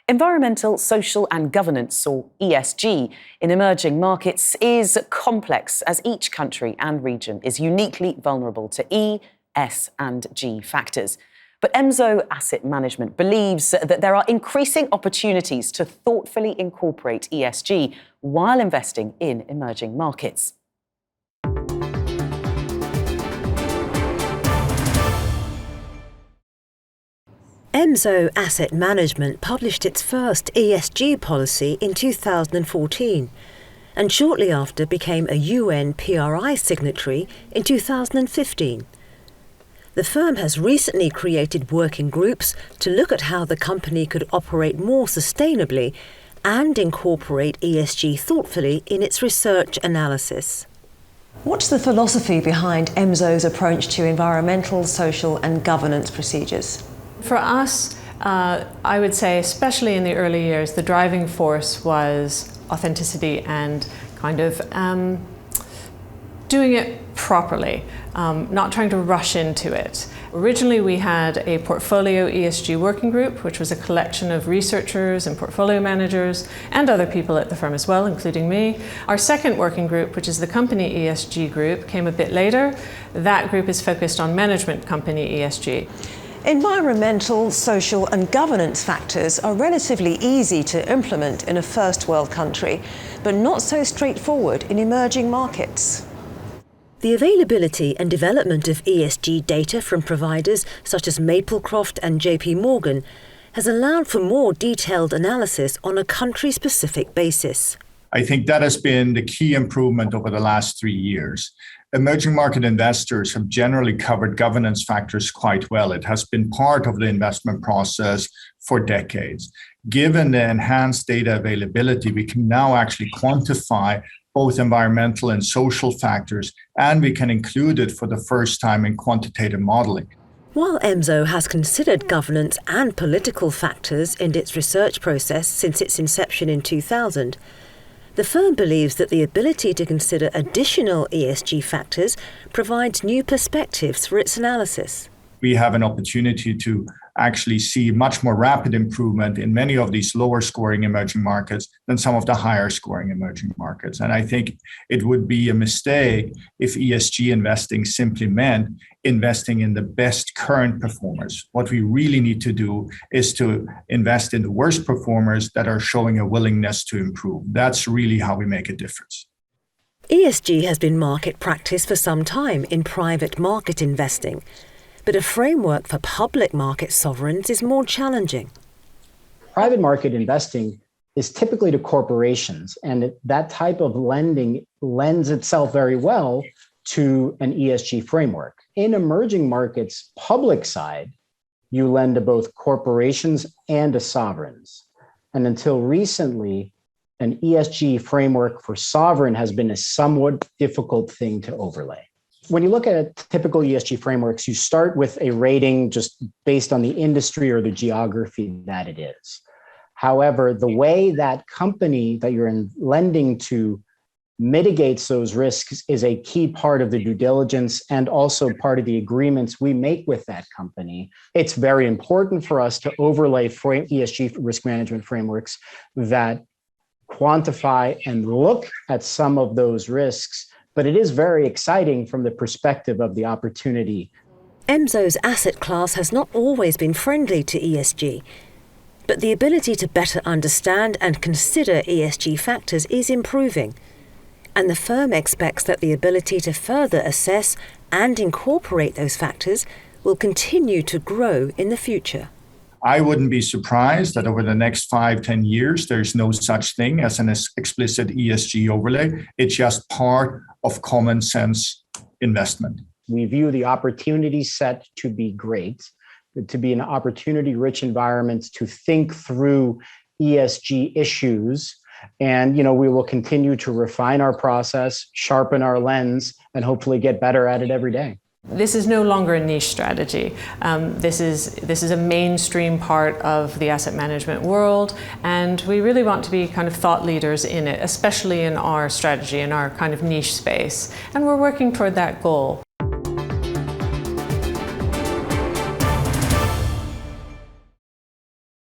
Environmental, social and governance, or ESG, in emerging markets is complex as each country and region is uniquely vulnerable to E, S and G factors. But Emso Asset Management believes that there are increasing opportunities to thoughtfully incorporate ESG while investing in emerging markets. Emso Asset Management published its first ESG policy in 2014 and shortly after became a UN PRI signatory in 2015. The firm has recently created working groups to look at how the company could operate more sustainably and incorporate ESG thoughtfully in its research analysis. What's the philosophy behind Emso's approach to environmental, social and governance procedures? For us, I would say, especially in the early years, the driving force was authenticity and kind of doing it properly, not trying to rush into it. Originally, we had a portfolio ESG working group, which was a collection of researchers and portfolio managers and other people at the firm as well, including me. Our second working group, which is the company ESG group, came a bit later. That group is focused on management company ESG. Environmental, social and governance factors are relatively easy to implement in a first world country, but not so straightforward in emerging markets. The availability and development of ESG data from providers such as Maplecroft and JP Morgan has allowed for more detailed analysis on a country-specific basis. I think that has been the key improvement over the last 3 years. Emerging market investors have generally covered governance factors quite well. It has been part of the investment process for decades. Given the enhanced data availability, we can now actually quantify both environmental and social factors, and we can include it for the first time in quantitative modeling. While Emso has considered governance and political factors in its research process since its inception in 2000, the firm believes that the ability to consider additional ESG factors provides new perspectives for its analysis. We have an opportunity to actually see much more rapid improvement in many of these lower scoring emerging markets than some of the higher scoring emerging markets. And I think it would be a mistake if ESG investing simply meant investing in the best current performers. What we really need to do is to invest in the worst performers that are showing a willingness to improve. That's really how we make a difference. ESG has been market practice for some time in private market investing, but a framework for public market sovereigns is more challenging. Private market investing is typically to corporations, and that type of lending lends itself very well to an ESG framework. In emerging markets, public side, you lend to both corporations and to sovereigns. And until recently, an ESG framework for sovereign has been a somewhat difficult thing to overlay. When you look at typical ESG frameworks, you start with a rating just based on the industry or the geography that it is. However, the way that company that you're lending to mitigates those risks is a key part of the due diligence and also part of the agreements we make with that company. It's very important for us to overlay ESG risk management frameworks that quantify and look at some of those risks, but it is very exciting from the perspective of the opportunity. Emso's asset class has not always been friendly to ESG, but the ability to better understand and consider ESG factors is improving, and the firm expects that the ability to further assess and incorporate those factors will continue to grow in the future. I wouldn't be surprised that over the next 5-10 years, there's no such thing as an explicit ESG overlay. It's just part of common sense investment. We view the opportunity set to be great, to be an opportunity-rich environment to think through ESG issues. And, we will continue to refine our process, sharpen our lens, and hopefully get better at it every day. This is no longer a niche strategy. This is a mainstream part of the asset management world, and we really want to be kind of thought leaders in it, especially in our strategy, in our kind of niche space. And we're working toward that goal.